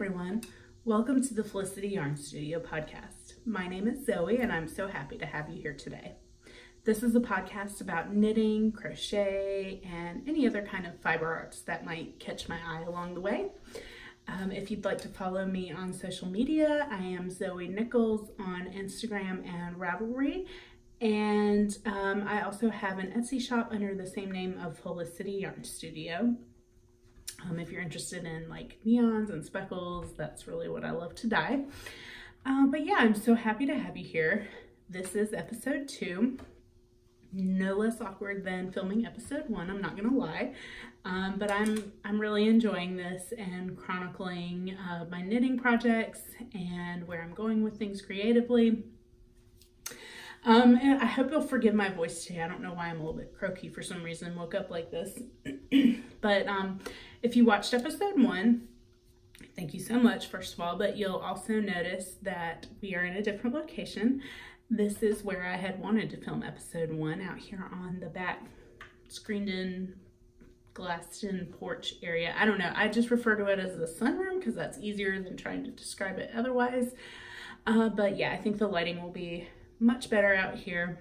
everyone. Welcome to the Felicity Yarn Studio Podcast. My name is Zoe and I'm so happy to have you here today. This is a podcast about knitting, crochet, and any other kind of fiber arts that might catch my eye along the way. If you'd like to follow me on social media, I am Zoe Nichols on Instagram and Ravelry. And I also have an Etsy shop under the same name of Felicity Yarn Studio. If you're interested in like neons and speckles, that's really what I love to dye. But yeah, I'm so happy to have you here. This is episode 2. No less awkward than filming episode 1, I'm not gonna lie. But I'm really enjoying this and chronicling my knitting projects and where I'm going with things creatively. And I hope you'll forgive my voice today. I don't know why I'm a little bit croaky for some reason. Woke up like this. But if you watched episode 1, thank you so much, first of all. But you'll also notice that we are in a different location. This is where I had wanted to film episode 1, out here on the back screened-in, glassed-in porch area. I don't know. I just refer to it as the sunroom because that's easier than trying to describe it otherwise. But yeah, I think the lighting will be much better out here.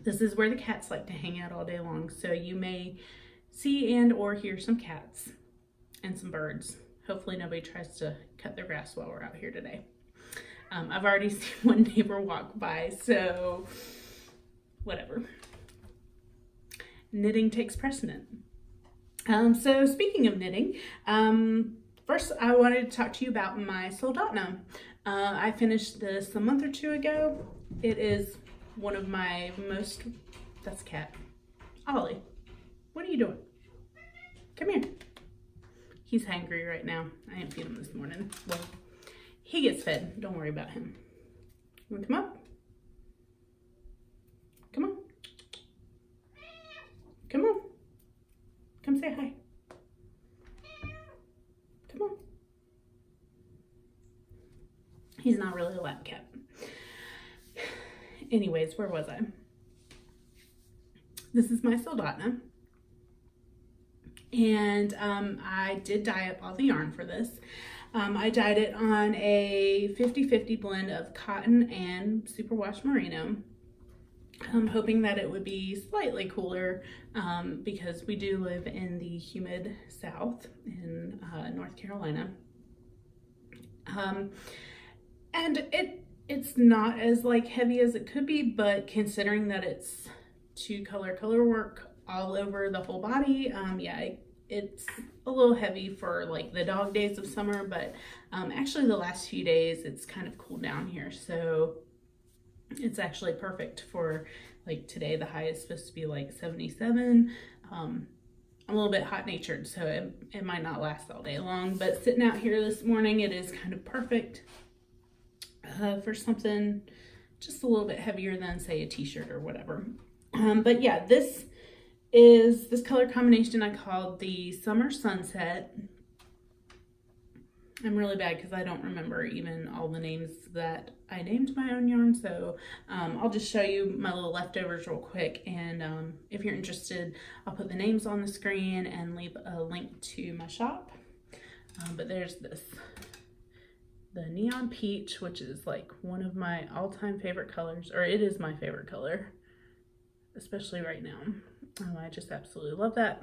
This is where the cats like to hang out all day long, so you may see and or hear some cats and some birds. Hopefully nobody tries to cut their grass while we're out here today. I've already seen one neighbor walk by, so whatever. Knitting takes precedent. So speaking of knitting, first I wanted to talk to you about my Soldotna. I finished this a month or 2 ago. It is one of my most, that's a cat. Ollie, what are you doing? Come here. He's hangry right now. I didn't feed him this morning. Well, he gets fed. Don't worry about him. You wanna come up? Come on. Come on. Come say hi. Come on. He's not really a lap cat. Anyways, where was I? This is my Soldotna. And I did dye up all the yarn for this. I dyed it on a 50-50 blend of cotton and superwash merino. I'm hoping that it would be slightly cooler because we do live in the humid South in North Carolina. And it's not as like heavy as it could be, but considering that it's 2-color color work all over the whole body, yeah, it's a little heavy for like the dog days of summer, but actually the last few days it's kind of cooled down here, so it's actually perfect for like today. The high is supposed to be like 77. I'm a little bit hot natured, so it might not last all day long, but sitting out here this morning, it is kind of perfect for something just a little bit heavier than say a t-shirt or whatever. But yeah, this is this color combination I called the Summer Sunset. I'm really bad because I don't remember even all the names that I named my own yarn, so I'll just show you my little leftovers real quick, and if you're interested, I'll put the names on the screen and leave a link to my shop. But there's this, the Neon Peach, which is like one of my all-time favorite colors, or it is my favorite color, especially right now. I just absolutely love that.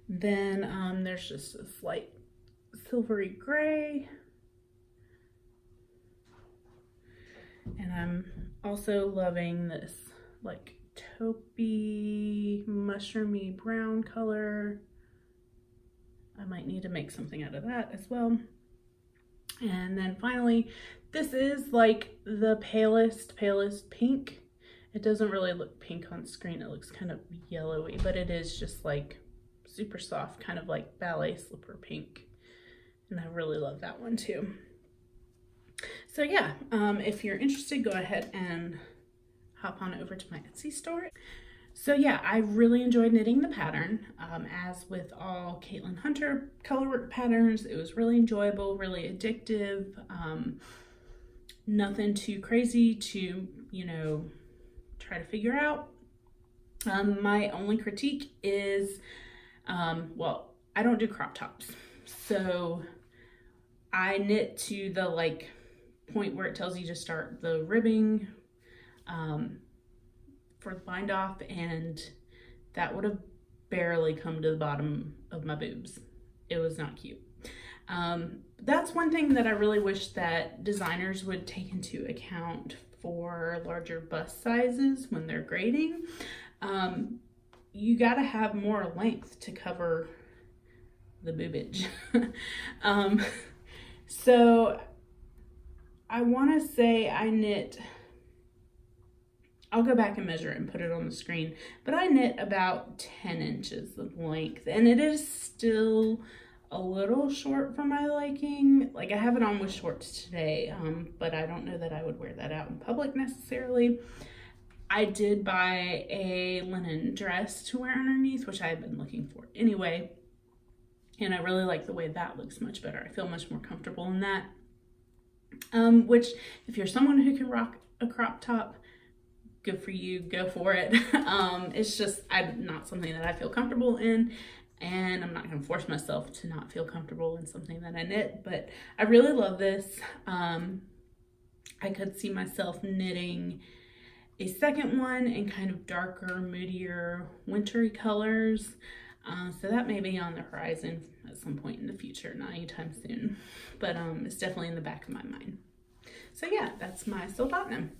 Then there's just this light silvery gray. And I'm also loving this like taupey, mushroomy brown color. I might need to make something out of that as well. And then finally, this is like the palest pink. It doesn't really look pink on screen. It looks kind of yellowy, but it is just like super soft, kind of like ballet slipper pink. And I really love that one too. So yeah, if you're interested, go ahead and hop on over to my Etsy store. So yeah, I really enjoyed knitting the pattern. As with all Caitlin Hunter colorwork patterns, it was really enjoyable, really addictive. Nothing too crazy to, you know, try to figure out. My only critique is, well, I don't do crop tops. So I knit to the like point where it tells you to start the ribbing for the bind off, and that would have barely come to the bottom of my boobs. It was not cute. That's one thing that I really wish that designers would take into account for larger bust sizes when they're grading. You gotta have more length to cover the boobage. So I want to say I knit, I'll go back and measure it and put it on the screen, but I knit about 10 inches of length, and it is still a little short for my liking. Like, I have it on with shorts today, but I don't know that I would wear that out in public necessarily. I did buy a linen dress to wear underneath, which I had been looking for anyway. And I really like the way that looks much better. I feel much more comfortable in that. Which, if you're someone who can rock a crop top, good for you, go for it. It's just not something that I feel comfortable in, and I'm not gonna force myself to not feel comfortable in something that I knit, but I really love this. I could see myself knitting a second one in kind of darker, moodier, wintry colors. So that may be on the horizon at some point in the future, not anytime soon, but it's definitely in the back of my mind. So yeah, that's my Soldotna.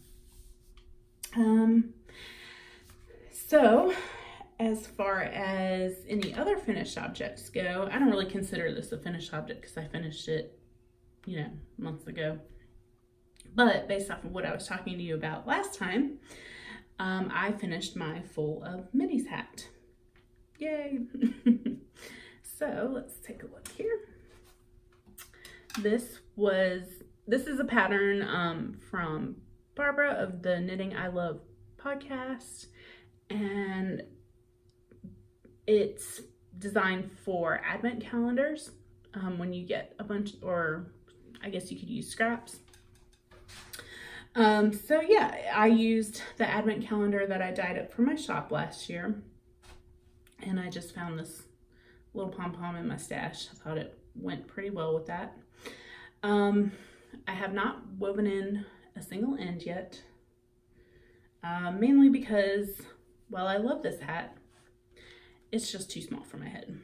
So as far as any other finished objects go, I don't really consider this a finished object because I finished it, you know, months ago. But based off of what I was talking to you about last time, I finished my Full of Minis hat. Yay! So let's take a look here. This is a pattern from Barbara of the Knitting I Love podcast, and it's designed for advent calendars when you get a bunch, or I guess you could use scraps. So yeah, I used the advent calendar that I dyed up for my shop last year, and I just found this little pom-pom in my stash. I thought it went pretty well with that. I have not woven in a single end yet, mainly because, while I love this hat, it's just too small for my head.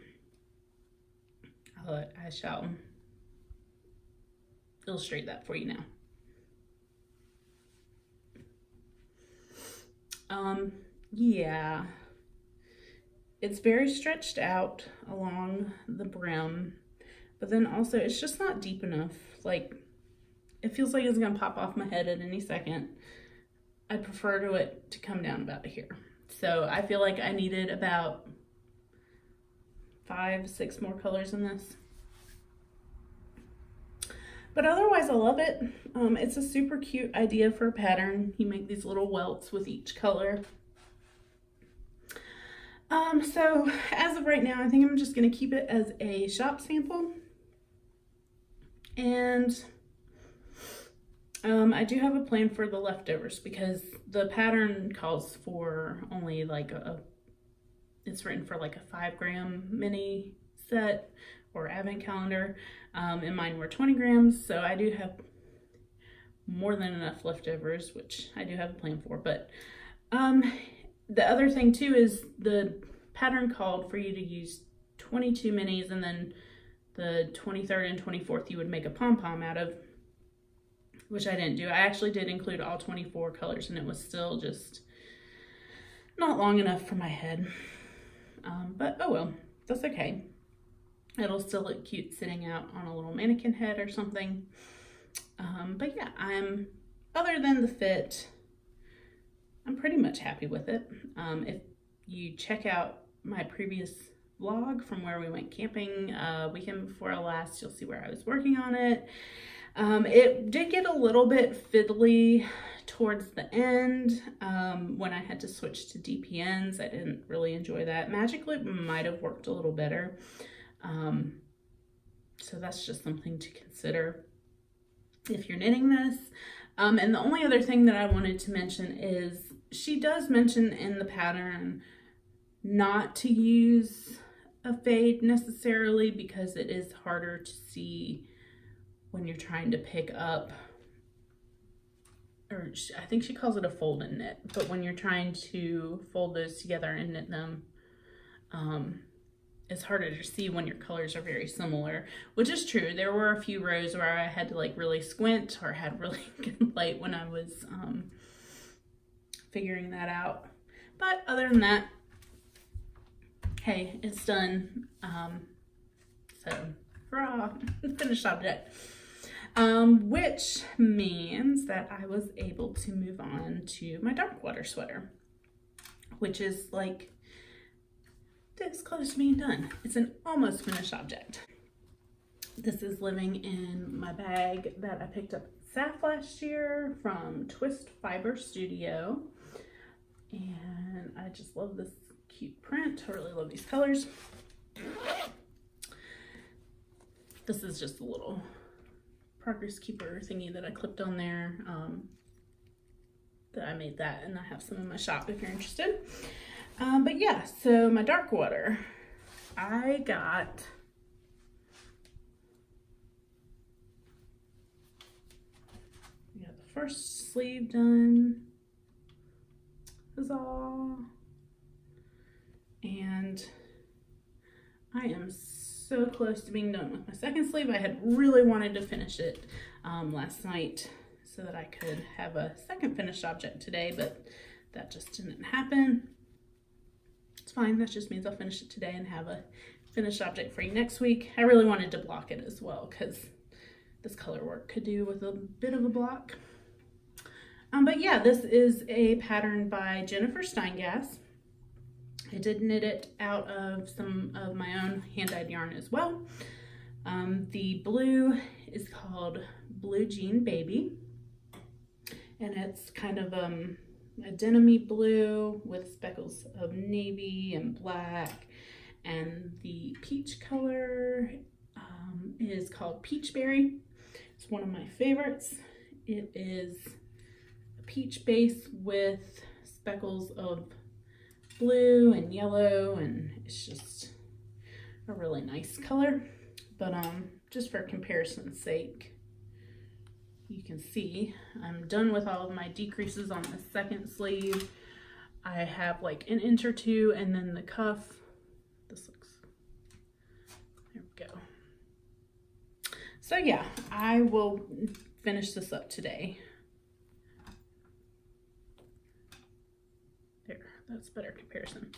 I shall illustrate that for you now. Yeah, it's very stretched out along the brim, but then also it's just not deep enough. Like, it feels like it's gonna pop off my head at any second. I prefer it to come down about here. So I feel like I needed about 5, 6 more colors in this. But otherwise, I love it. It's a super cute idea for a pattern. You make these little welts with each color. So as of right now, I think I'm just gonna keep it as a shop sample. And I do have a plan for the leftovers, because the pattern calls for only like it's written for like a 5-gram mini set or advent calendar, and mine were 20 grams, so I do have more than enough leftovers, which I do have a plan for. But the other thing too is the pattern called for you to use 22 minis, and then the 23rd and 24th you would make a pom-pom out of, which I didn't do. I actually did include all 24 colors, and it was still just not long enough for my head. But oh well, that's okay. It'll still look cute sitting out on a little mannequin head or something. But yeah, other than the fit, I'm pretty much happy with it. If you check out my previous vlog from where we went camping weekend before last, you'll see where I was working on it. It did get a little bit fiddly towards the end when I had to switch to DPNs. I didn't really enjoy that. Magic Loop might have worked a little better. So that's just something to consider if you're knitting this. And the only other thing that I wanted to mention is she does mention in the pattern not to use a fade necessarily, because it is harder to see when you're trying to pick up, or I think she calls it a fold and knit, but when you're trying to fold those together and knit them, it's harder to see when your colors are very similar, which is true. There were a few rows where I had to like really squint or had really good light when I was figuring that out. But other than that, hey, it's done. So hurrah, finished object. Which means that I was able to move on to my Darkwater sweater, which is like this close to being done. It's an almost finished object. This is living in my bag that I picked up at SAF last year from Twist Fiber Studio. And I just love this cute print. I really love these colors. This is just a little progress keeper thingy that I clipped on there. That I made that, and I have some in my shop if you're interested. But yeah, so my Darkwater, I got the first sleeve done. Huzzah! And I am so close to being done with my second sleeve. I had really wanted to finish it last night so that I could have a second finished object today, but that just didn't happen. It's fine, that just means I'll finish it today and have a finished object for you next week. I really wanted to block it as well because this color work could do with a bit of a block. But yeah, this is a pattern by Jennifer Steingass. I did knit it out of some of my own hand-dyed yarn as well. The blue is called Blue Jean Baby, and it's kind of a denim-y blue with speckles of navy and black, and the peach color is called Peachberry. It's one of my favorites. It is a peach base with speckles of blue and yellow, and it's just a really nice color. But just for comparison's sake, you can see I'm done with all of my decreases on the second sleeve. I have like an inch or two, and then the cuff, this looks, there we go. So yeah, I will finish this up today. There, that's better comparison.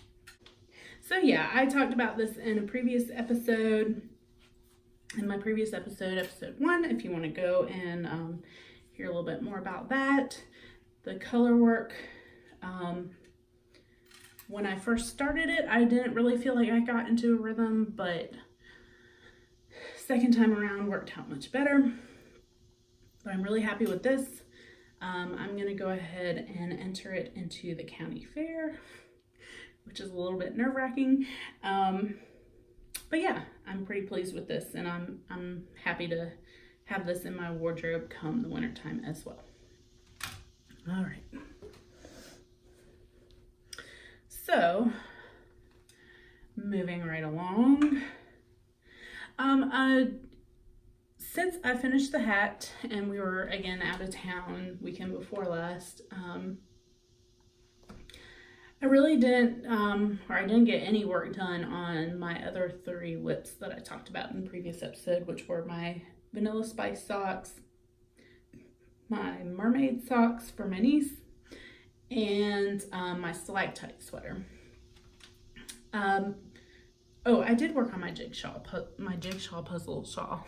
So yeah, I talked about this in a previous episode. In my previous episode, episode 1, if you want to go and hear a little bit more about that. The color work, when I first started it, I didn't really feel like I got into a rhythm, but second time around worked out much better. But I'm really happy with this. I'm going to go ahead and enter it into the county fair, which is a little bit nerve-wracking. But yeah, I'm pretty pleased with this, and I'm happy to have this in my wardrobe come the winter time as well. All right. So, moving right along. Since I finished the hat and we were again out of town weekend before last, I really didn't, or I didn't get any work done on my other 3 whips that I talked about in the previous episode, which were my Vanilla Spice socks, my mermaid socks for my niece, and my stalactite sweater. Oh, I did work on my Jigshawl Puzzle shawl.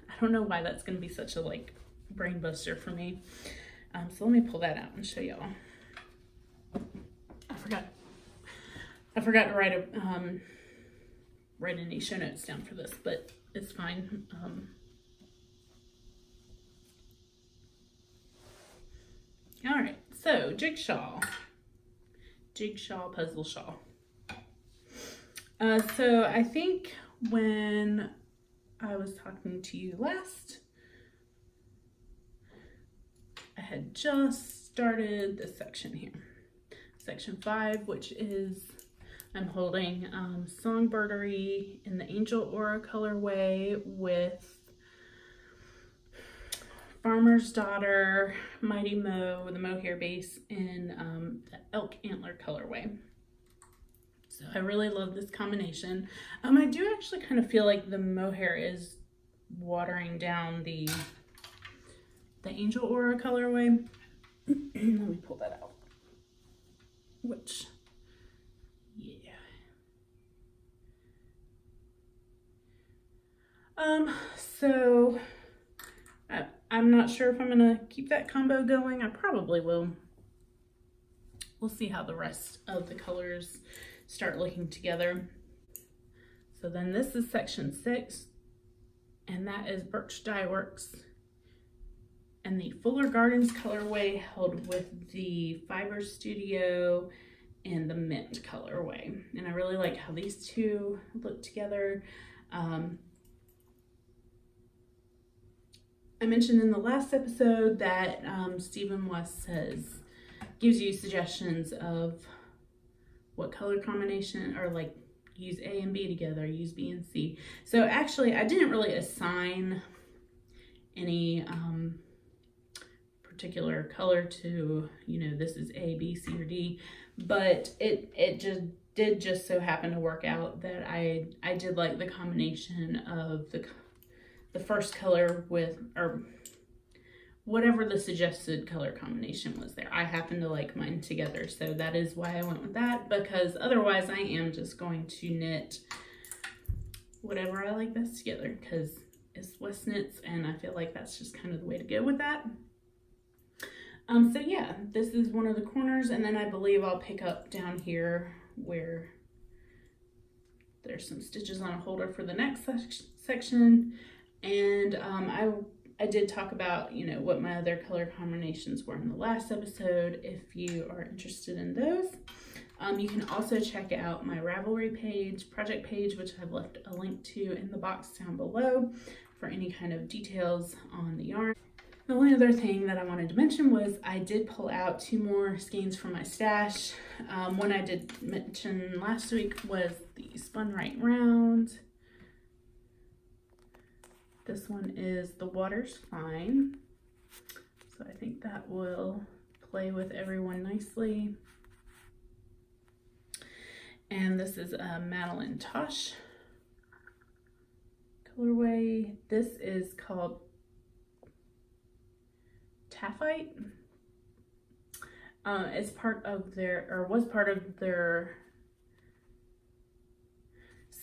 I don't know why that's going to be such a like brain buster for me. So let me pull that out and show y'all. I forgot to write any show notes down for this, but it's fine. All right, so Jigshawl Puzzle shawl. So I think when I was talking to you last, I had just started this section here. Section 5, which is I'm holding Songbirdery in the Angel Aura colorway with Farmer's Daughter, Mighty Mo, the mohair base in the Elk Antler colorway. So I really love this combination. I do actually kind of feel like the mohair is watering down the Angel Aura colorway. Let me pull that out. Which, yeah. So I'm not sure if I'm gonna keep that combo going. I probably will. We'll see how the rest of the colors start looking together. So then this is section 6, and that is Birch Dye Works and the Fuller Gardens colorway held with the Fiber Studio and the Mint colorway. And I really like how these two look together. I mentioned in the last episode that Stephen West gives you suggestions of what color combination, or like use A and B together, use B and C. So actually I didn't really assign any particular color to, you know, this is A, B, C, or D, but it just so happen to work out that I did like the combination of the first color with, or whatever the suggested color combination was there. I happen to like mine together, so that is why I went with that, because otherwise I am just going to knit whatever I like best together, because it's Westknits and I feel like that's just kind of the way to go with that. So yeah, this is one of the corners, and then I believe I'll pick up down here where there's some stitches on a holder for the next section. And I did talk about, you know, what my other color combinations were in the last episode. If you are interested in those, you can also check out my Ravelry page, project page, which I've left a link to in the box down below for any kind of details on the yarn. The only other thing that I wanted to mention was I did pull out 2 more skeins from my stash. One I did mention last week was the Spun Right Round. This one is The Water's Fine. So I think that will play with everyone nicely. And this is a Madelinetosh colorway. This is called Taphite. It's part of their, or was part of their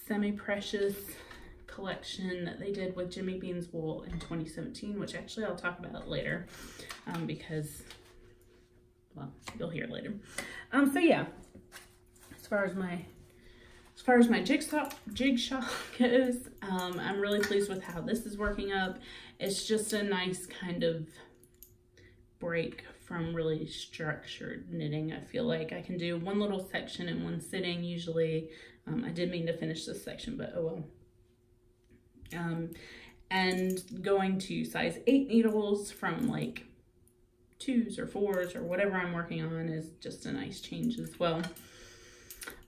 Semiprecious collection that they did with Jimmy Bean's wool in 2017, which actually I'll talk about later, because, well, you'll hear later. So yeah, as far as my jigsaw goes, I'm really pleased with how this is working up. It's just a nice kind of break from really structured knitting. I feel like I can do one little section in one sitting usually. I did mean to finish this section, but oh well. And going to size 8 needles from like 2s or 4s or whatever I'm working on is just a nice change as well.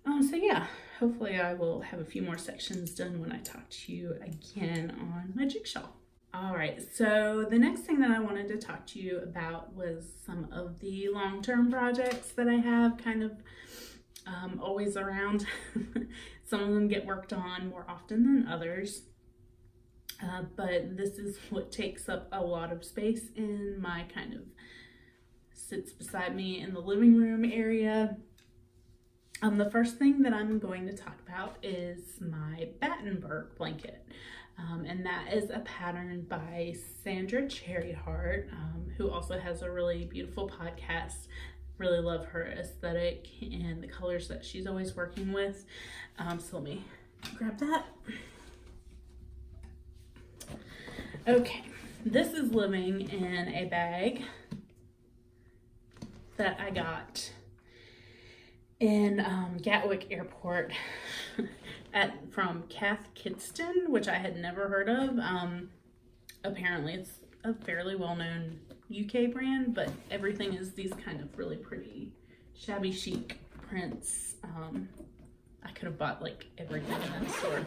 So yeah, hopefully I will have a few more sections done when I talk to you again on my jigsaw. All right, so the next thing that I wanted to talk to you about was some of the long-term projects that I have kind of always around. Some of them get worked on more often than others. But this is what takes up a lot of space in my kind of sits beside me in the living room area. The first thing that I'm going to talk about is my Battenberg blanket. And that is a pattern by Sandra Cherryheart, who also has a really beautiful podcast. Really love her aesthetic and the colors that she's always working with. So let me grab that. Okay, this is living in a bag that I got in Gatwick Airport from Kath Kidston, which I had never heard of. Apparently it's a fairly well-known UK brand, but everything is these kind of really pretty shabby chic prints. I could have bought like everything in that store.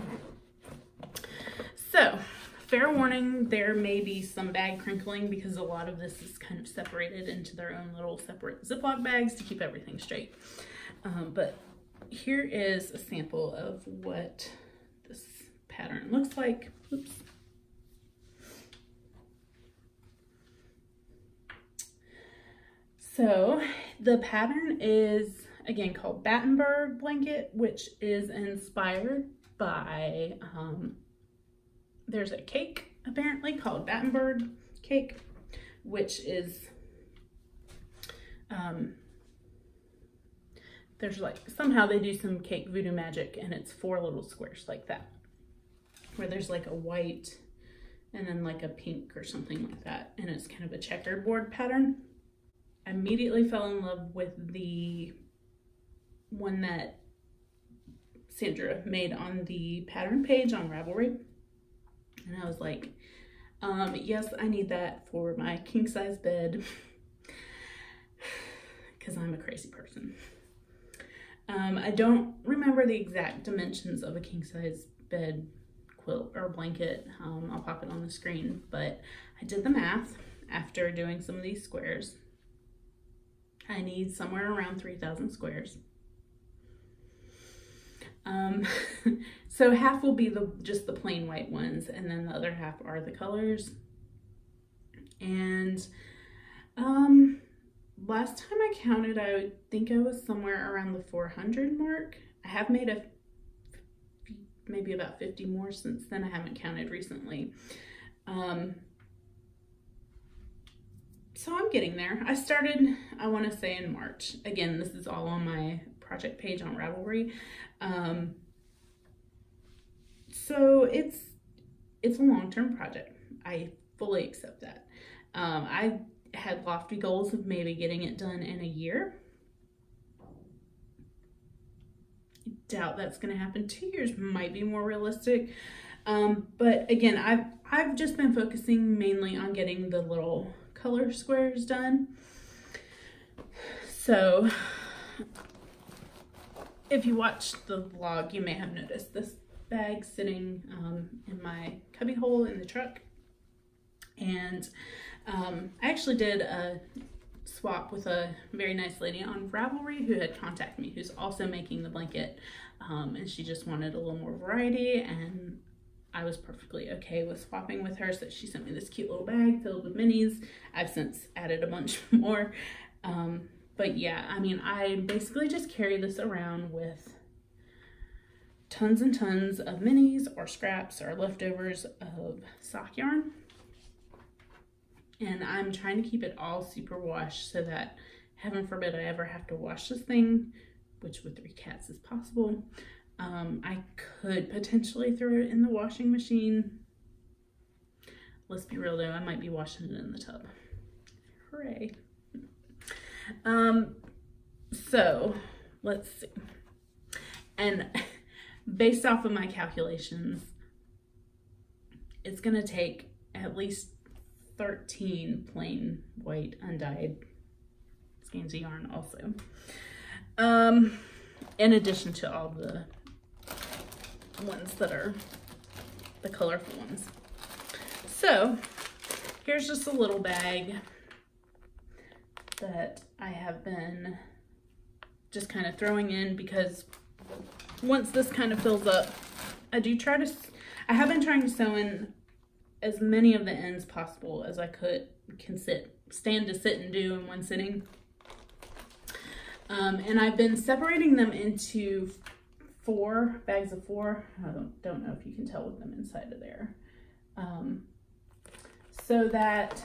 So, fair warning, there may be some bag crinkling because a lot of this is kind of separated into their own little separate Ziploc bags to keep everything straight. But here is a sample of what this pattern looks like. Oops. So the pattern is, again, called Battenberg Blanket, which is inspired by, there's a cake apparently called Battenberg cake, which is, there's like, somehow they do some cake voodoo magic, and it's 4 little squares like that, where there's like a white and then like a pink or something like that, and it's kind of a checkerboard pattern. I immediately fell in love with the one that Sandra made on the pattern page on Ravelry, and I was like, yes, I need that for my king size bed, because I'm a crazy person. I don't remember the exact dimensions of a king size bed quilt or blanket. I'll pop it on the screen, but I did the math after doing some of these squares. I need somewhere around 3,000 squares. So half will be just the plain white ones, and then the other half are the colors. And last time I counted, I think I was somewhere around the 400 mark. I have made maybe about 50 more since then. I haven't counted recently. So I'm getting there. I started, I want to say, in March. Again, this is all on my project page on Ravelry. So it's a long-term project. I fully accept that. I had lofty goals of maybe getting it done in a year. I doubt that's going to happen. 2 years might be more realistic. But again, I've just been focusing mainly on getting the little color squares done. So if you watched the vlog, you may have noticed this bag sitting in my cubby hole in the truck. And I actually did a swap with a very nice lady on Ravelry who had contacted me, who's also making the blanket, and she just wanted a little more variety, and I was perfectly okay with swapping with her, so she sent me this cute little bag filled with minis. I've since added a bunch more, but yeah, I mean, I basically just carry this around with tons and tons of minis or scraps or leftovers of sock yarn. And I'm trying to keep it all super washed so that, heaven forbid, I ever have to wash this thing, which with 3 cats is possible. I could potentially throw it in the washing machine. Let's be real though, I might be washing it in the tub. Hooray. So let's see. And based off of my calculations, it's gonna take at least 13 plain white undyed skeins of yarn also. In addition to all the ones that are the colorful ones. So here's just a little bag that I have been just kind of throwing in, because once this kind of fills up, I have been trying to sew in as many of the ends possible as I stand to sit and do in one sitting. And I've been separating them into 4 bags of 4. I don't know if you can tell with them inside of there. So that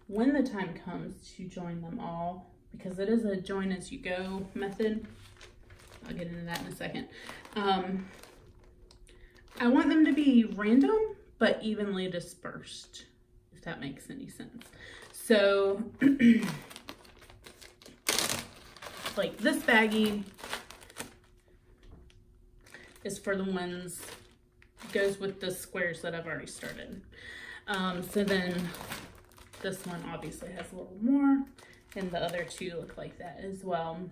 when the time comes to join them all, because it is a join as you go method, I'll get into that in a second. I want them to be random, but evenly dispersed, if that makes any sense. So, like this baggie is for the ones, goes with the squares that I've already started. So then this one obviously has a little more, and the other 2 look like that as well.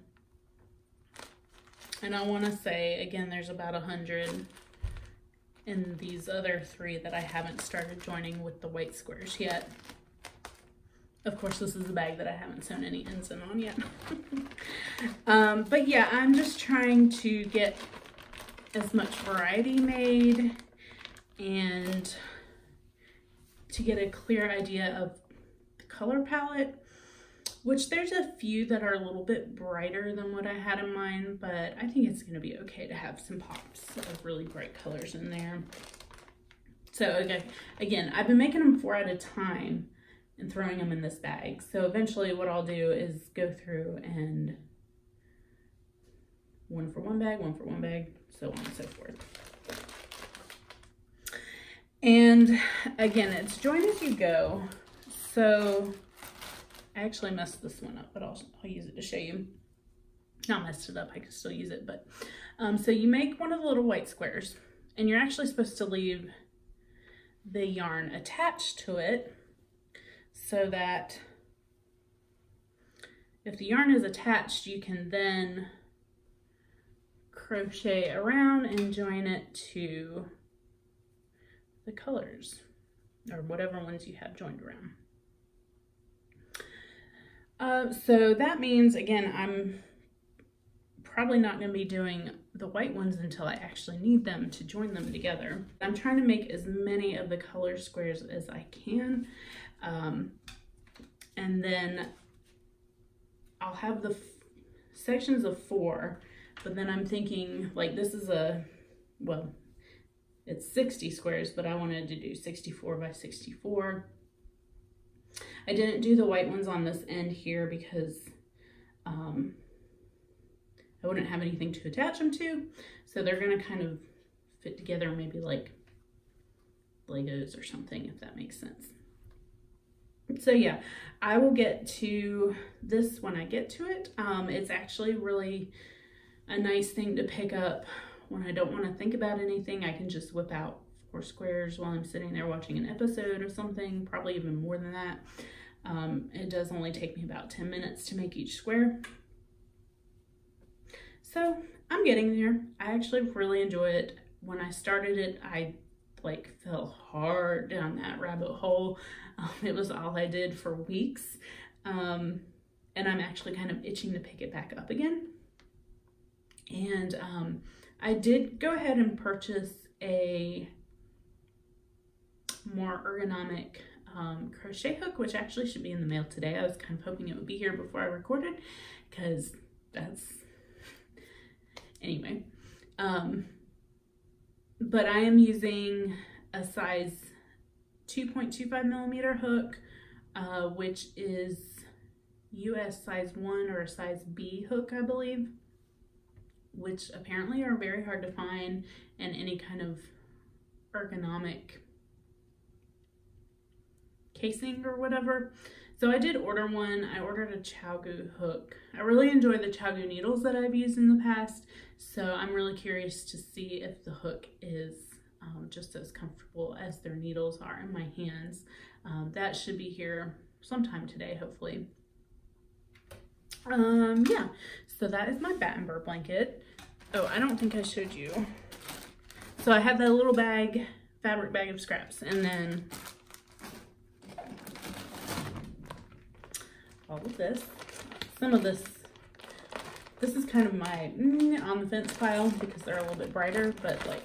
And I want to say, again, there's about 100 in these other 3 that I haven't started joining with the white squares yet. Of course, this is a bag that I haven't sewn any ends in on yet. But yeah, I'm just trying to get as much variety made and to get a clear idea of the color palette, which there's a few that are a little bit brighter than what I had in mind, but I think it's going to be okay to have some pops of really bright colors in there. So okay, again, I've been making them 4 at a time and throwing them in this bag. So eventually what I'll do is go through and 1 for one bag, 1 for one bag, so on and so forth. And again, it's join as you go. So I actually messed this one up, but I'll use it to show you. Not messed it up, I can still use it, but so you make one of the little white squares, and you're actually supposed to leave the yarn attached to it so that if the yarn is attached, you can then crochet around and join it to the colors or whatever ones you have joined around. So that means, again, I'm probably not going to be doing the white ones until I actually need them to join them together. I'm trying to make as many of the color squares as I can. And then I'll have the sections of 4, but then I'm thinking, like, this is well, it's 60 squares, but I wanted to do 64 by 64. I didn't do the white ones on this end here because I wouldn't have anything to attach them to. So they're gonna kind of fit together maybe like Legos or something, if that makes sense. So yeah, I will get to this when I get to it. It's actually really a nice thing to pick up when I don't want to think about anything. I can just whip out 4 squares while I'm sitting there watching an episode or something, probably even more than that. It does only take me about 10 minutes to make each square. So I'm getting there. I actually really enjoy it. When I started it, I like fell hard down that rabbit hole. It was all I did for weeks. And I'm actually kind of itching to pick it back up again. And I did go ahead and purchase a more ergonomic crochet hook, which actually should be in the mail today. I was kind of hoping it would be here before I recorded, because that's, anyway. But I am using a size 2.25 millimeter hook, which is US size 1 or a size B hook, I believe, which apparently are very hard to find in any kind of ergonomic casing or whatever. So I did order one. I ordered a CHRYSOCOLLA hook. I really enjoy the CHRYSOCOLLA needles that I've used in the past, so I'm really curious to see if the hook is just as comfortable as their needles are in my hands. That should be here sometime today, hopefully. Yeah, so that is my Battenberg blanket. Oh, I don't think I showed you. So I had that little bag, fabric bag of scraps, and then all of this. Some of this is kind of my on the fence pile because they're a little bit brighter, but like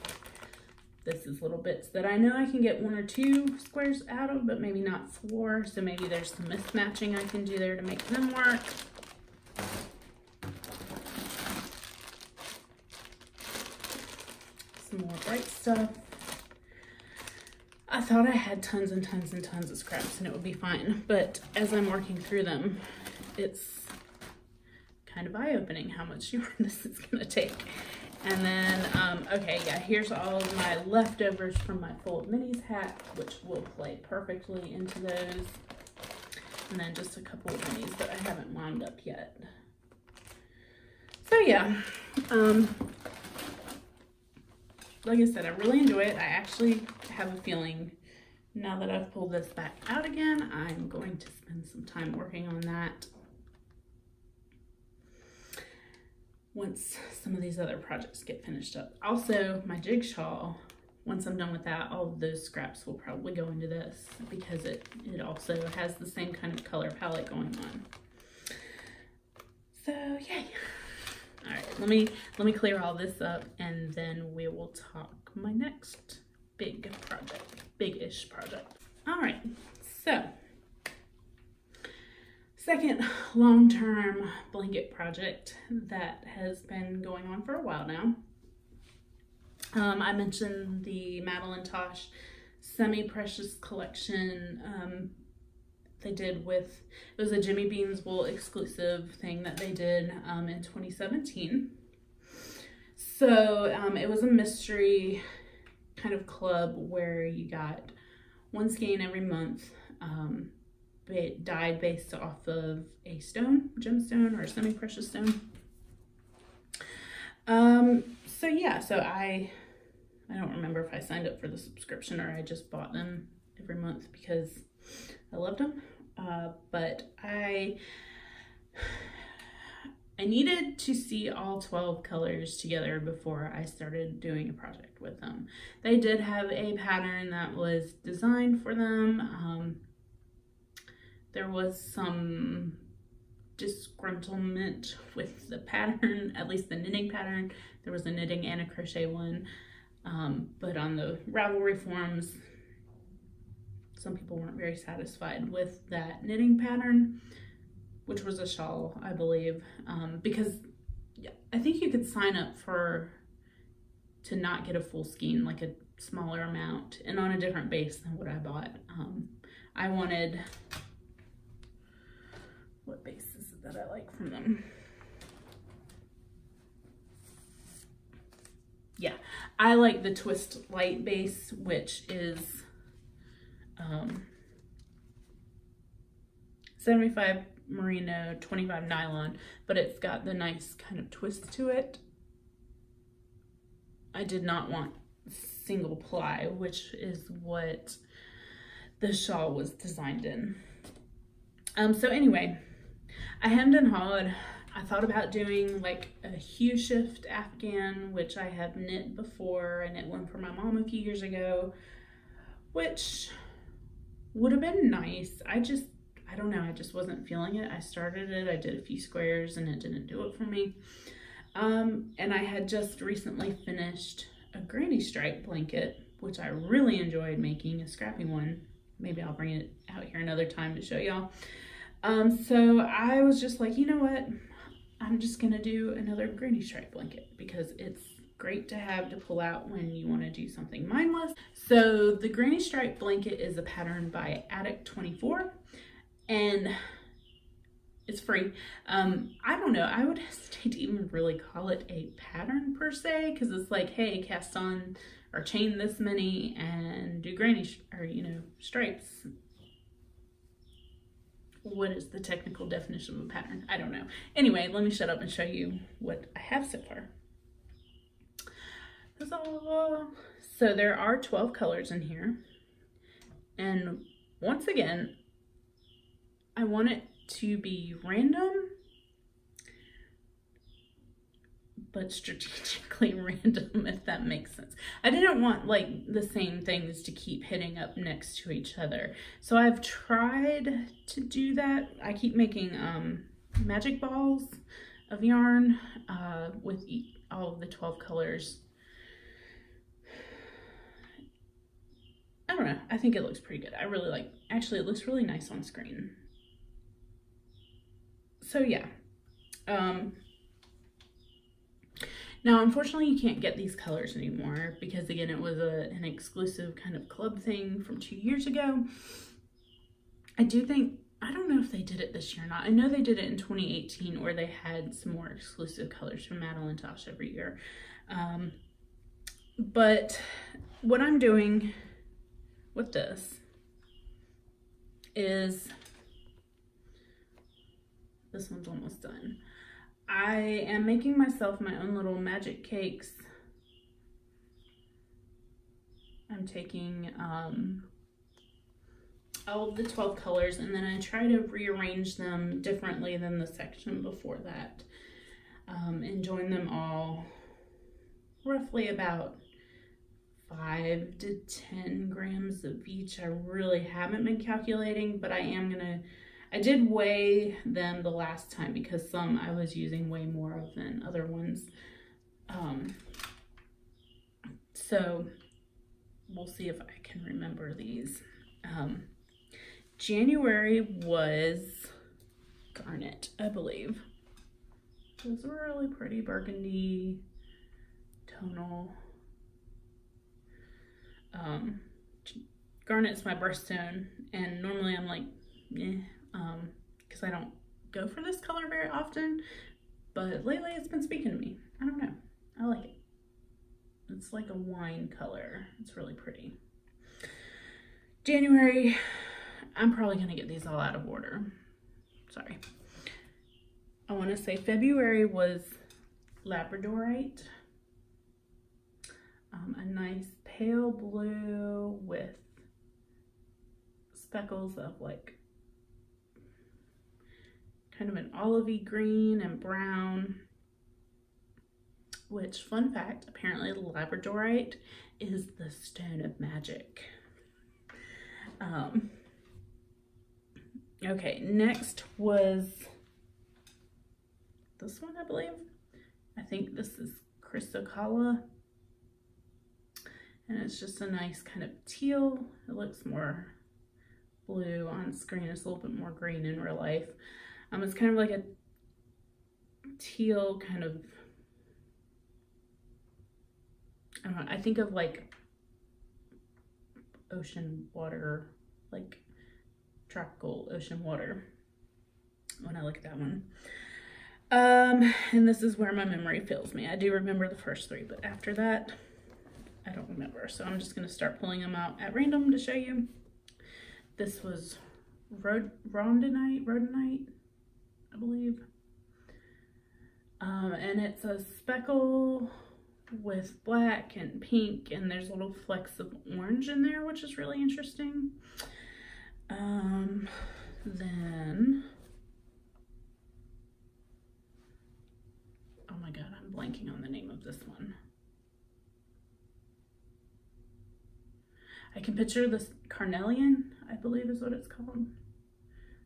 this is little bits that I know I can get 1 or 2 squares out of, but maybe not 4. So maybe there's some mismatching I can do there to make them work. Some more bright stuff. I thought I had tons and tons and tons of scraps and it would be fine, but as I'm working through them, it's kind of eye-opening how much yarn this is gonna take. And then, okay, yeah, here's all of my leftovers from my Full of Minis hat, which will play perfectly into those. And then just a couple of minis that I haven't wound up yet. So yeah, like I said, I really enjoy it. I actually have a feeling now that I've pulled this back out again, I'm going to spend some time working on that. once some of these other projects get finished up. Also, my jigsaw, once I'm done with that, all of those scraps will probably go into this because it also has the same kind of color palette going on. So yay. All right, let me clear all this up and then we will talk my next big-ish project. All right, so second long-term blanket project that has been going on for a while now. I mentioned the Madelinetosh Semiprecious collection they did with, it was a Jimmy Beans wool exclusive thing that they did in 2017. So it was a mystery kind of club where you got one skein every month, dyed based off of a stone, gemstone, or semi-precious stone. So yeah, so I don't remember if I signed up for the subscription or I just bought them every month because I loved them. But I needed to see all 12 colors together before I started doing a project with them. They did have a pattern that was designed for them. There was some disgruntlement with the pattern, at least the knitting pattern. There was a knitting and a crochet one, but on the Ravelry forums, some people weren't very satisfied with that knitting pattern, which was a shawl, I believe, because I think you could sign up to not get a full skein, like a smaller amount, and on a different base than what I bought. I wanted, what base is it that I like from them? Yeah, I like the Twist Light base, which is 75 merino, 25 nylon, but it's got the nice kind of twist to it. I did not want single ply, which is what the shawl was designed in. So anyway, I hemmed and hawed. I thought about doing like a hue shift Afghan, which I have knit before. I knit one for my mom a few years ago, which would have been nice. I don't know, I just wasn't feeling it. I started it, I did a few squares and it didn't do it for me. And I had just recently finished a granny stripe blanket, which I really enjoyed making, a scrappy one. Maybe I'll bring it out here another time to show y'all. So I was just like, you know what? I'm just gonna do another granny stripe blanket because it's great to have to pull out when you want to do something mindless. So the granny stripe blanket is a pattern by Attic24 and it's free. I don't know, I would hesitate to even really call it a pattern per se, because it's like, hey, cast on or chain this many and do granny stripes. What is the technical definition of a pattern? I don't know. Anyway, let me shut up and show you what I have so far. So there are 12 colors in here. And once again, I want it to be random, but strategically random, if that makes sense. I didn't want like the same things to keep hitting up next to each other. So I've tried to do that. I keep making magic balls of yarn with all of the 12 colors. I don't know, I think it looks pretty good. I really like, actually it looks really nice on screen. So yeah. Now, unfortunately, you can't get these colors anymore because, again, it was an exclusive kind of club thing from 2 years ago. I don't know if they did it this year or not. I know they did it in 2018 where they had some more exclusive colors from Madelinetosh every year. But what I'm doing with this is, this one's almost done. I am making myself my own little magic cakes. I'm taking all of the 12 colors and then I try to rearrange them differently than the section before that. and join them all roughly about 5 to 10 grams of each. I really haven't been calculating, but I did weigh them the last time because some I was using way more of than other ones. So we'll see if I can remember these. January was Garnet, I believe. It was a really pretty burgundy tonal. Garnet's my birthstone, and normally I'm like, because I don't go for this color very often, but lately it's been speaking to me. I don't know. I like it. It's like a wine color. It's really pretty. January, I'm probably going to get these all out of order. Sorry. I want to say February was Labradorite. A nice pale blue with speckles of like kind of an olivey green and brown, which, fun fact, apparently Labradorite is the stone of magic. Okay, next was this one, I believe. I think this is CHRYSOCOLLA. And it's just a nice kind of teal. It looks more blue on screen. It's a little bit more green in real life. It's kind of like a teal kind of, I don't know, I think of like ocean water, like tropical ocean water when I look at that one. And this is where my memory fails me. I do remember the first three, but after that, I don't remember. So I'm just going to start pulling them out at random to show you. This was RHODONITE, I believe. And it's a speckle with black and pink, and there's little flecks of orange in there, which is really interesting. Then, oh my god, I'm blanking on the name of this one. I can picture this CARNELIAN, I believe is what it's called.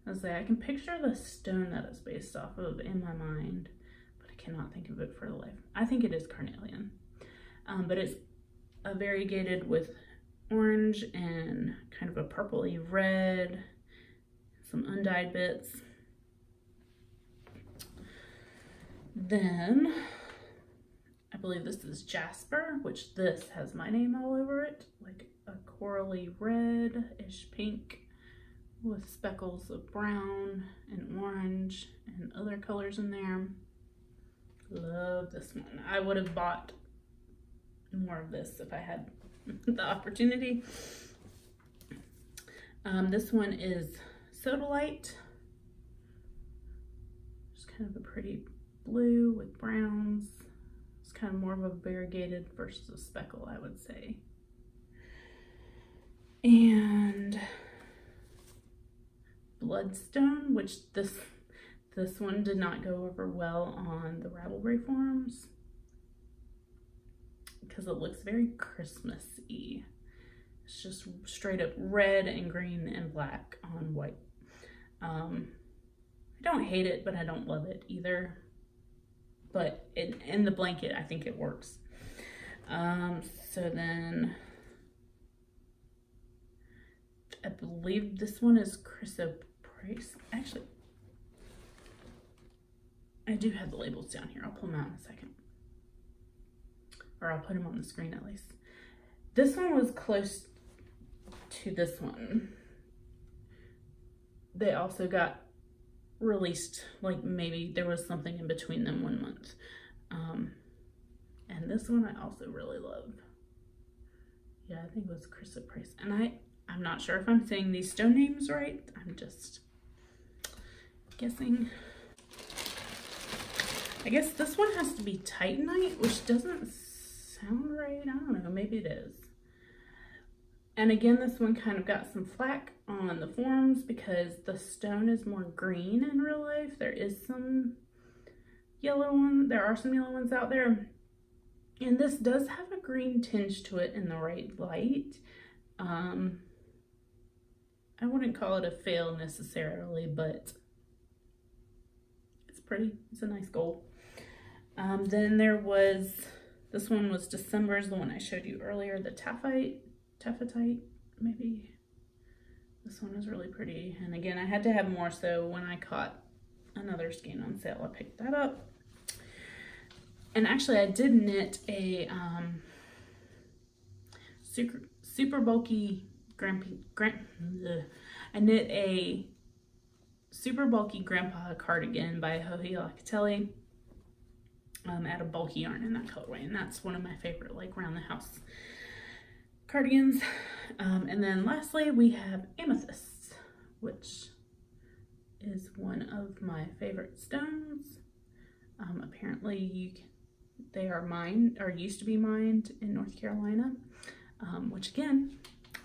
I was like, I can picture the stone that it's based off of in my mind, but I cannot think of it for the life. I think it is CARNELIAN, but it's variegated with orange and kind of a purpley red, some undyed bits. Then I believe this is JASPER, which this has my name all over it, like a corally red-ish pink with speckles of brown and orange and other colors in there. Love this one. I would have bought more of this if I had the opportunity. This one is SODALITE. Just kind of a pretty blue with browns. It's kind of more of a variegated versus a speckle, I would say. And BLOODSTONE, which this one did not go over well on the Ravelry forums because it looks very Christmas-y. It's just straight up red and green and black on white. I don't hate it, but I don't love it either. But in the blanket, I think it works. So then I believe this one is CHRYSOPRASE. Actually, I do have the labels down here. I'll pull them out in a second. Or I'll put them on the screen at least. This one was close to this one. They also got released, like maybe there was something in between them 1 month. And this one I also really love. Yeah, I think it was CHRYSOPRASE. And I'm not sure if I'm saying these stone names right. I'm just guessing. I guess this one has to be TITANITE, which doesn't sound right. I don't know, maybe it is. And again, this one kind of got some flack on the forums because the stone is more green in real life. There is some yellow one. There are some yellow ones out there. And this does have a green tinge to it in the right light. I wouldn't call it a fail necessarily, but it's pretty. It's a nice gold. Then there was, this one was December's, the one I showed you earlier, the Taffetite, maybe. This one is really pretty. And again, I had to have more, so when I caught another skein on sale, I picked that up. And actually, I did knit a super bulky I knit a super bulky grandpa cardigan by Joji Locatelli at a bulky yarn in that colorway, and that's one of my favorite like round the house cardigans. And then lastly, we have Amethyst, which is one of my favorite stones. Apparently they are mined, or used to be mined in North Carolina, which again,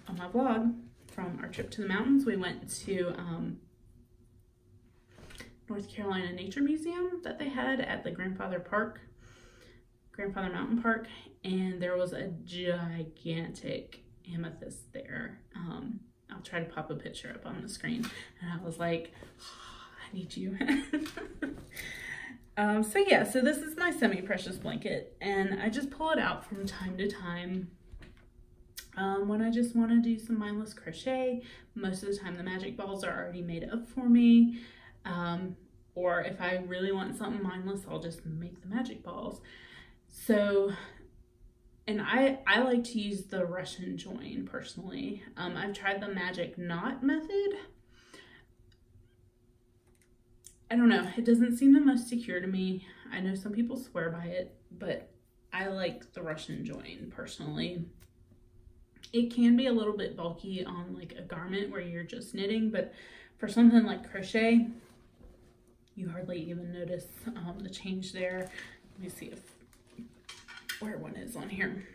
on my vlog from our trip to the mountains, we went to North Carolina Nature Museum that they had at the Grandfather Mountain Park, and there was a gigantic amethyst there. I'll try to pop a picture up on the screen, and I was like, oh, I need you. So yeah, so this is my semi-precious blanket, and I just pull it out from time to time when I just want to do some mindless crochet. Most of the time the magic balls are already made up for me, or if I really want something mindless, I'll just make the magic balls. So, and I like to use the Russian join personally. I've tried the magic knot method. I don't know, it doesn't seem the most secure to me. I know some people swear by it, but I like the Russian join personally. It can be a little bit bulky on like a garment where you're just knitting, but for something like crochet, you hardly even notice the change there. Let me see if where one is on here.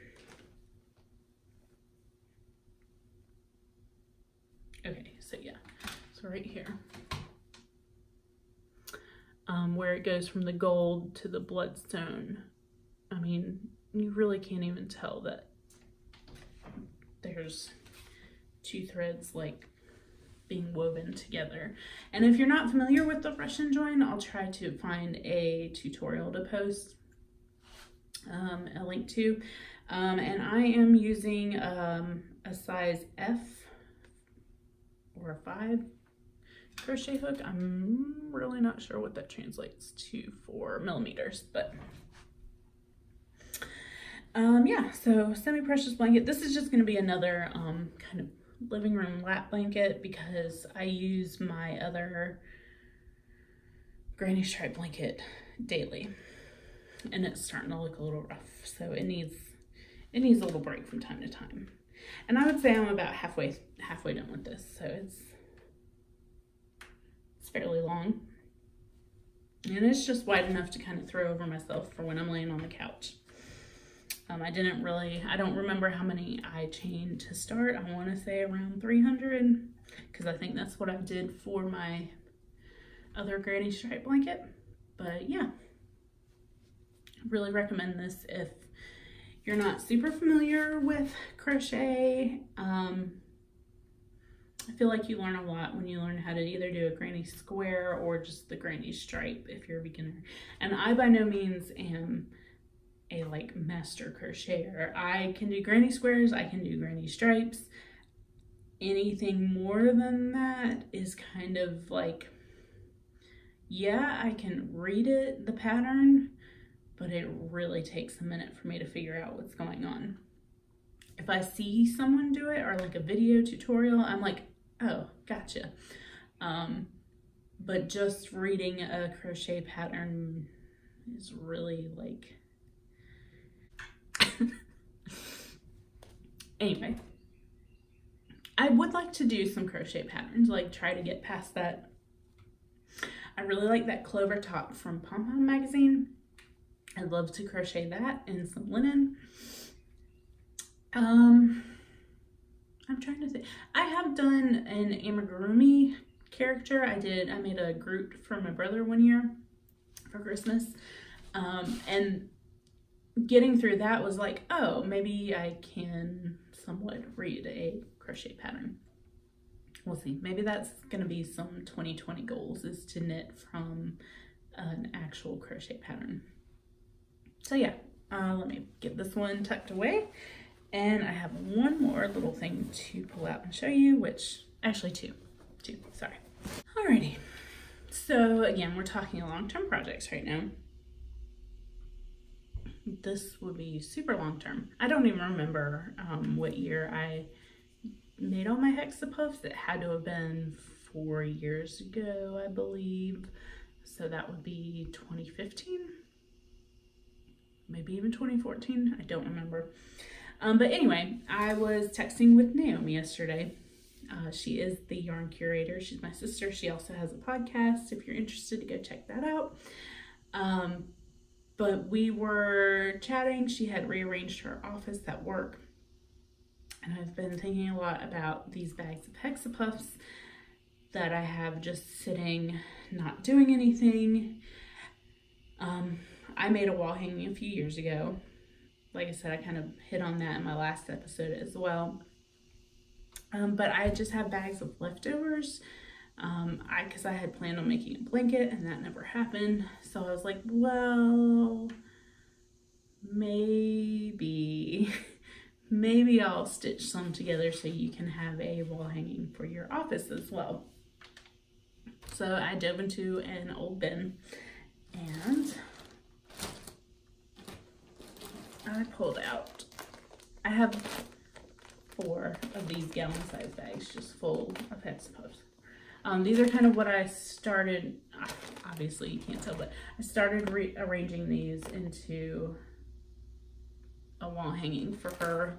Okay, so yeah, so right here. Where it goes from the gold to the bloodstone. I mean, you really can't even tell that there's two threads like being woven together. And if you're not familiar with the Russian join, I'll try to find a tutorial to post a link to. And I am using a size F or a 5 crochet hook. I'm really not sure what that translates to for millimeters, but yeah, so semi-precious blanket. This is just going to be another kind of living room lap blanket because I use my other granny stripe blanket daily, and it's starting to look a little rough, so it needs a little break from time to time. And I would say I'm about halfway done with this, so it's fairly long, and it's just wide enough to kind of throw over myself for when I'm laying on the couch. I don't remember how many I chained to start. I want to say around 300, because I think that's what I did for my other granny stripe blanket. But yeah, I really recommend this if you're not super familiar with crochet. I feel like you learn a lot when you learn how to either do a granny square or just the granny stripe if you're a beginner. And I by no means am a like master crocheter. I can do granny squares, I can do granny stripes. Anything more than that is kind of like, yeah, I can read it, the pattern, but it really takes a minute for me to figure out what's going on. If I see someone do it or like a video tutorial, I'm like, oh, gotcha. But just reading a crochet pattern is really like, anyway, I would like to do some crochet patterns, like try to get past that. I really like that clover top from Pom Pom magazine. I'd love to crochet that in some linen. I'm trying to think. I have done an amigurumi character. I made a Groot for my brother one year for Christmas. And getting through that was like, oh, maybe I can somewhat read a crochet pattern. We'll see. Maybe that's going to be some 2020 goals, is to knit from an actual crochet pattern. So yeah, let me get this one tucked away. And I have one more little thing to pull out and show you, which, actually two, sorry. Alrighty. So again, we're talking long-term projects right now. This would be super long-term. I don't even remember what year I made all my Hexipuffs. It had to have been 4 years ago, I believe. So that would be 2015, maybe even 2014. I don't remember. But anyway, I was texting with Naomi yesterday. She is the yarn curator. She's my sister. She also has a podcast. If you're interested, to go check that out. But we were chatting. She had rearranged her office at work. And I've been thinking a lot about these bags of Hexipuffs that I have just sitting, not doing anything. I made a wall hanging a few years ago. Like I said, I kind of hit on that in my last episode as well. But I just have bags of leftovers. Because I had planned on making a blanket and that never happened. So I was like, well, maybe I'll stitch some together so you can have a wall hanging for your office as well. So I dove into an old bin and I pulled out, I have 4 of these gallon-sized bags just full of Hexipuffs. These are kind of what I started, obviously you can't tell, but I started arranging these into a wall hanging for her.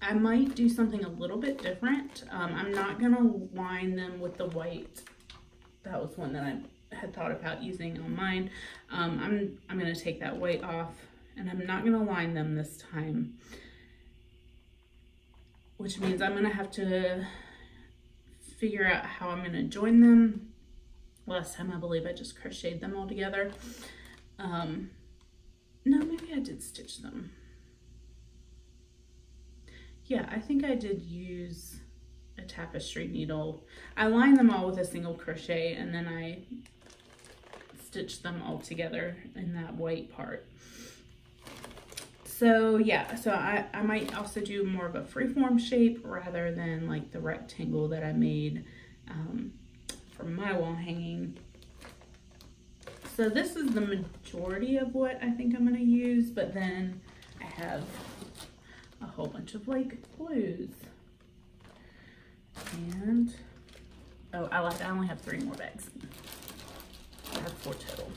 I might do something a little bit different. I'm not gonna line them with the white. That was one that I had thought about using on mine. I'm gonna take that white off, and I'm not gonna line them this time, which means I'm gonna have to figure out how I'm gonna join them. Last time I believe I just crocheted them all together. No, maybe I did stitch them. Yeah, I think I did use a tapestry needle. I lined them all with a single crochet and then I stitched them all together in that white part. So yeah, so I might also do more of a freeform shape rather than like the rectangle that I made for my wall hanging. So this is the majority of what I think I'm going to use, but then I have a whole bunch of like blues. And, oh, I only have 3 more bags. I have 4 total.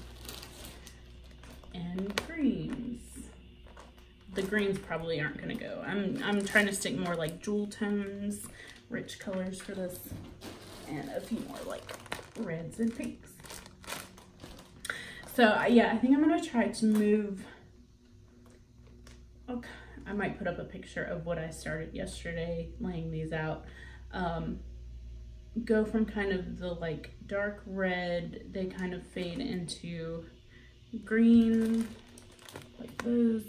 And greens. The greens probably aren't going to go. I'm trying to stick more like jewel tones, rich colors for this, and a few more like reds and pinks. So yeah, I think I'm going to try to move. Okay, I might put up a picture of what I started yesterday laying these out. Go from kind of the like dark red, they kind of fade into green like those,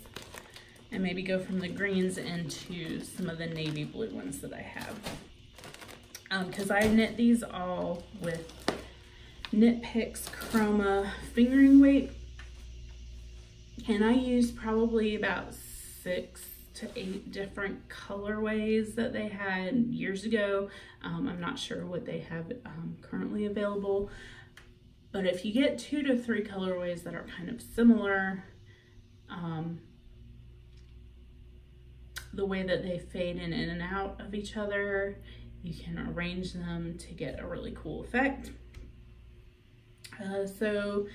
and maybe go from the greens into some of the navy blue ones that I have, because I knit these all with Knit Picks Chroma fingering weight, and I used probably about 6 to 8 different colorways that they had years ago. I'm not sure what they have currently available, but if you get 2 to 3 colorways that are kind of similar, the way that they fade in and out of each other, you can arrange them to get a really cool effect. So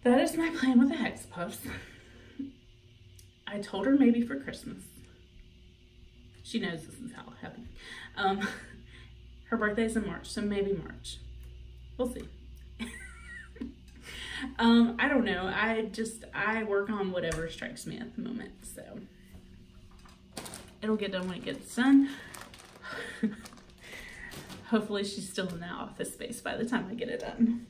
that is my plan with the Hexipuffs. I told her maybe for Christmas. She knows this is how it happened. Her birthday's in March, so maybe March. We'll see. I don't know. I work on whatever strikes me at the moment, so it'll get done when it gets done. hopefully she's still in that office space by the time I get it done.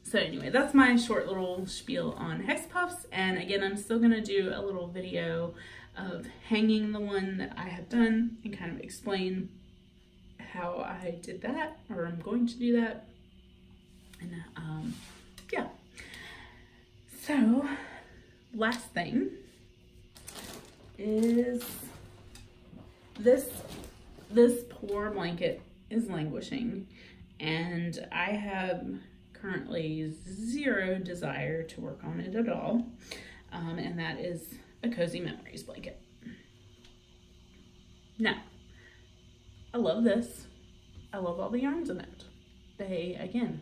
So anyway, that's my short little spiel on Hexipuffs. And again, I'm still gonna do a little video of hanging the one that I have done and kind of explain how I did that, or I'm going to do that. And yeah. So last thing is this poor blanket is languishing, and I have currently zero desire to work on it at all, and that is a Cozy Memories blanket. Now, I love this. I love all the yarns in it. They, again,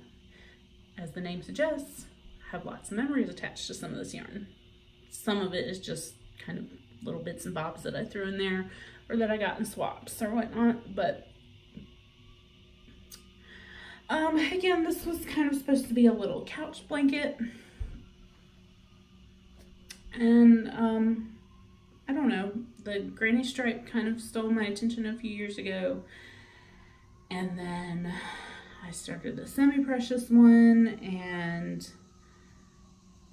as the name suggests, have lots of memories attached to some of this yarn. Some of it is just kind of little bits and bobs that I threw in there, or that I got in swaps or whatnot, but again, this was kind of supposed to be a little couch blanket, and I don't know, the granny stripe kind of stole my attention a few years ago, and then I started the Semiprecious one and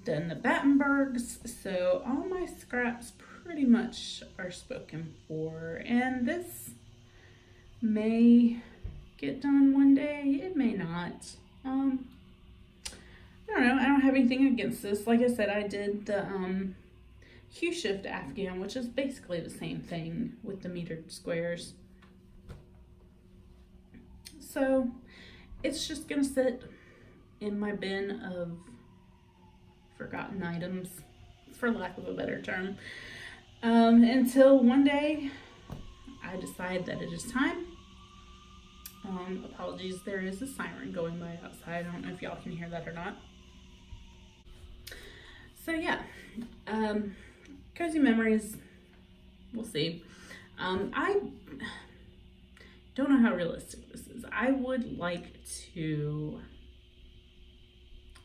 then the Battenbergs, so all my scraps pretty much are spoken for, and this may get done one day, it may not. I don't know, I don't have anything against this. Like I said, I did the Hue Shift Afghan, which is basically the same thing with the metered squares. So it's just gonna sit in my bin of forgotten items, for lack of a better term, until one day I decide that it is time. Apologies, there is a siren going by outside. I don't know if y'all can hear that or not. So yeah, Cozy Memories, we'll see. I don't know how realistic this is. I would like to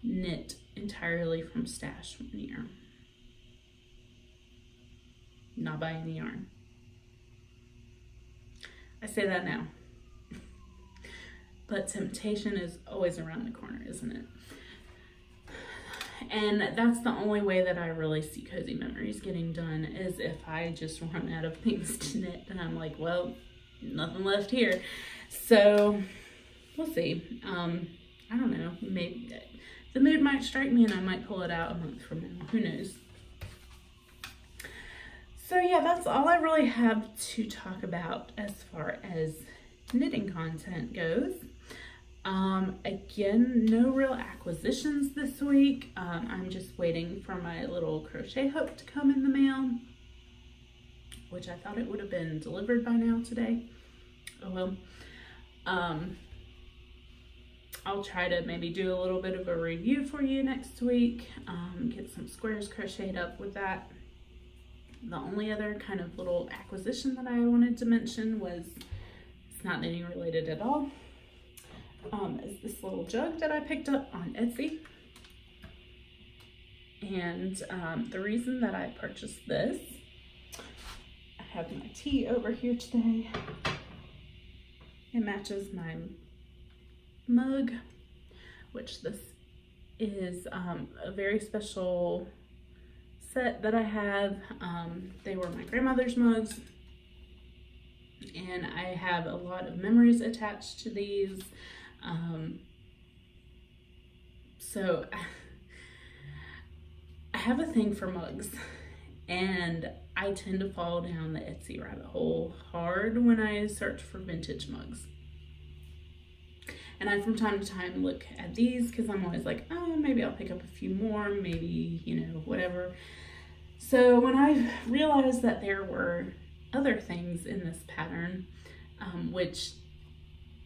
knit entirely from stash one year. Not buy any yarn. I say that now. But temptation is always around the corner, isn't it? And that's the only way that I really see Cozy Memories getting done, is if I just run out of things to knit and I'm like, well, nothing left here. So we'll see. I don't know, maybe the mood might strike me and I might pull it out a month from now. Who knows? So yeah, that's all I really have to talk about as far as knitting content goes. Again, no real acquisitions this week. I'm just waiting for my little crochet hook to come in the mail, which I thought it would have been delivered by now today. Oh well. I'll try to maybe do a little bit of a review for you next week, get some squares crocheted up with that. The only other kind of little acquisition that I wanted to mention was, it's not knitting related at all, is this little jug that I picked up on Etsy. And the reason that I purchased this, I have my tea over here today. It matches my mug, which this is a very special set that I have. They were my grandmother's mugs, and I have a lot of memories attached to these. So I have a thing for mugs, and I tend to fall down the Etsy rabbit hole hard when I search for vintage mugs. And I from time to time look at these because I'm always like, oh, maybe I'll pick up a few more, maybe, you know, whatever. So when I realized that there were other things in this pattern, which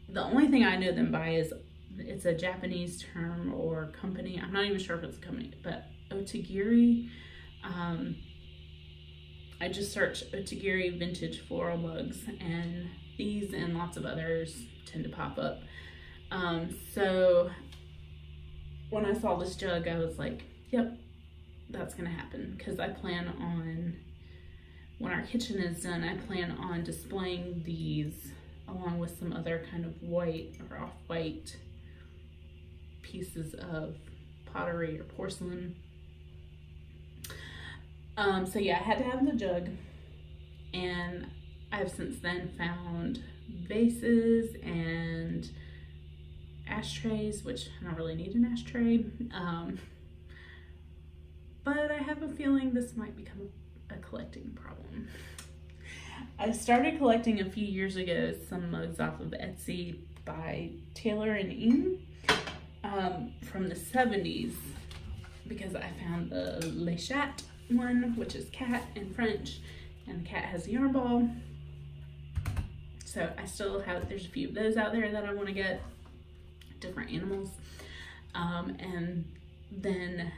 the only thing I know them by is, it's a Japanese term or company. I'm not even sure if it's a company, but OTAGIRI. I just searched OTAGIRI vintage floral mugs, and these and lots of others tend to pop up. So when I saw this jug, I was like, yep, that's gonna happen, because I plan on, when our kitchen is done, I plan on displaying these along with some other kind of white or off-white pieces of pottery or porcelain. So yeah, I had to have the jug, and I've since then found vases and ashtrays, which I don't really need an ashtray, but I have a feeling this might become a collecting problem. I started collecting a few years ago some mugs off of Etsy by Taylor and Eaton from the 70s, because I found the Le Chat one, which is cat in French, and the cat has a yarn ball. So I still have, there's a few of those out there that I want to get, different animals. And then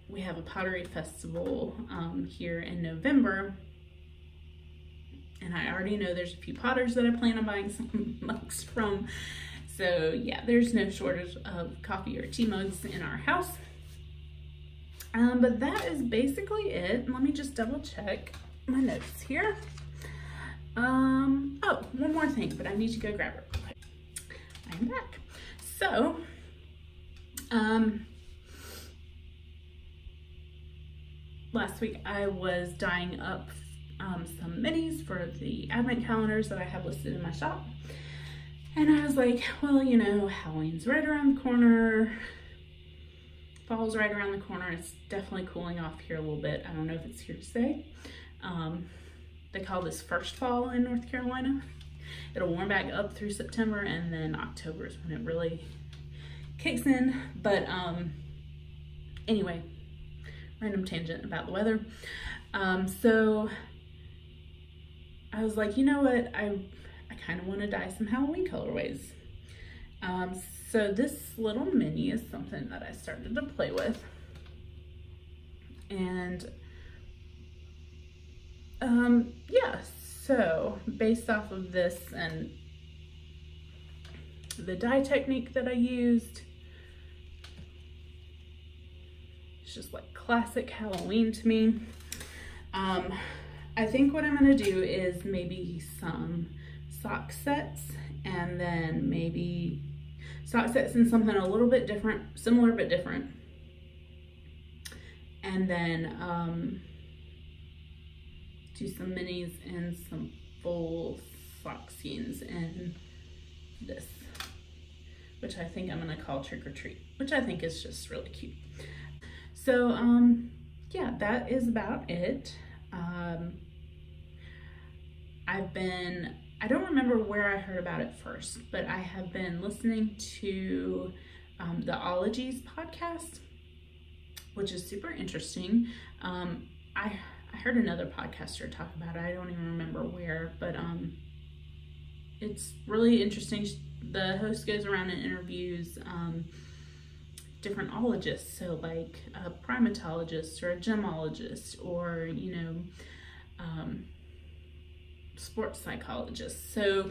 we have a pottery festival here in November, and I already know there's a few potters that I plan on buying some mugs from. So yeah, there's no shortage of coffee or tea mugs in our house. But that is basically it. Let me just double check my notes here. Oh, one more thing, but I need to go grab it real quick. I am back. So, last week I was dyeing up some minis for the advent calendars that I have listed in my shop. And I was like, well, you know, Halloween's right around the corner. Fall's right around the corner. It's definitely cooling off here a little bit. I don't know if it's here to stay. They call this first fall in North Carolina. It'll warm back up through September, and then October is when it really kicks in. But anyway, random tangent about the weather. So I was like, you know what? I kind of want to dye some Halloween colorways. So this little mini is something that I started to play with. And yeah, so based off of this and the dye technique that I used, it's just like classic Halloween to me. I think what I'm gonna do is maybe some sock sets, and then maybe sock sets in something a little bit different, similar but different. And then do some minis and some full sock skeins in this, which I think I'm gonna call Trick or Treat, which I think is just really cute. So yeah, that is about it. I don't remember where I heard about it first, but I have been listening to the Ologies Podcast, which is super interesting. I heard another podcaster talk about it. I don't even remember where, but it's really interesting. The host goes around and interviews different ologists, so like a primatologist or a gemologist, or, you know, sports psychologist. So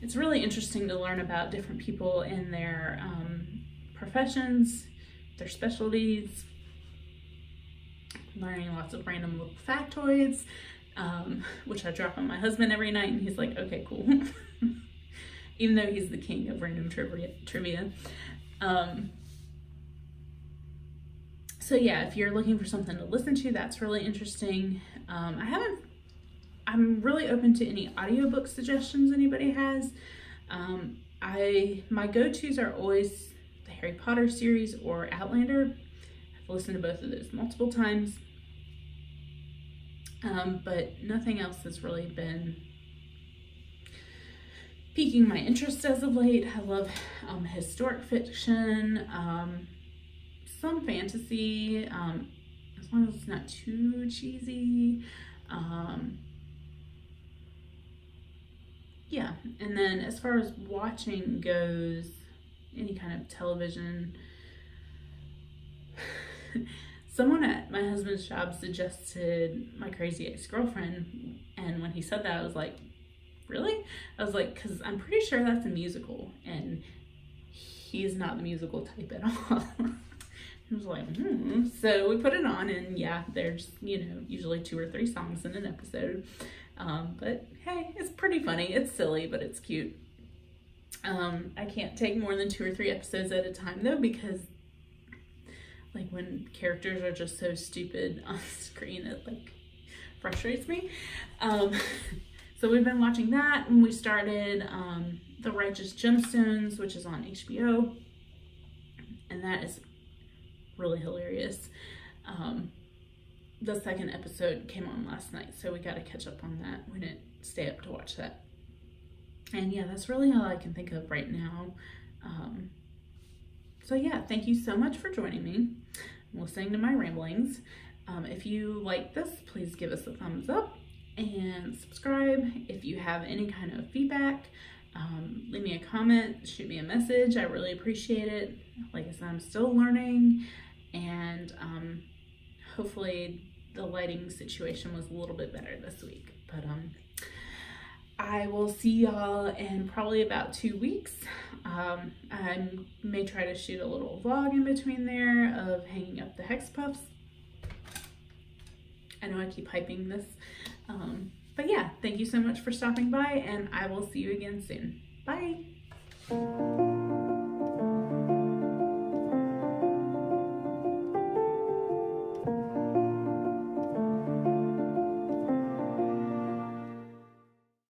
it's really interesting to learn about different people in their professions, their specialties, learning lots of random little factoids, which I drop on my husband every night, and he's like, okay, cool. Even though he's the king of random trivia. So yeah, if you're looking for something to listen to, that's really interesting. I'm really open to any audiobook suggestions anybody has. My go-tos are always the Harry Potter series or Outlander. I've listened to both of those multiple times. But nothing else has really been piquing my interest as of late. I love historic fiction, some fantasy, as long as it's not too cheesy. Yeah, and then as far as watching goes, any kind of television, someone at my husband's job suggested My Crazy Ex-Girlfriend, and when he said that, I was like, really? I was like, because I'm pretty sure that's a musical, and he's not the musical type at all. I was like, So we put it on, and yeah, there's, you know, usually 2 or 3 songs in an episode. But hey, it's pretty funny. It's silly, but it's cute. I can't take more than 2 or 3 episodes at a time though, because like when characters are just so stupid on screen, it like frustrates me. So we've been watching that, and we started The Righteous Gemstones, which is on HBO, and that is really hilarious. The second episode came on last night, so we got to catch up on that. We didn't stay up to watch that. And yeah, that's really all I can think of right now. So yeah, thank you so much for joining me and listening to my ramblings. If you like this, please give us a thumbs up and subscribe. If you have any kind of feedback, leave me a comment, shoot me a message. I really appreciate it. Like I said, I'm still learning, and hopefully the lighting situation was a little bit better this week. But I will see y'all in probably about 2 weeks. I may try to shoot a little vlog in between there of hanging up the Hexipuffs. I know I keep hyping this. But yeah, thank you so much for stopping by, and I will see you again soon. Bye!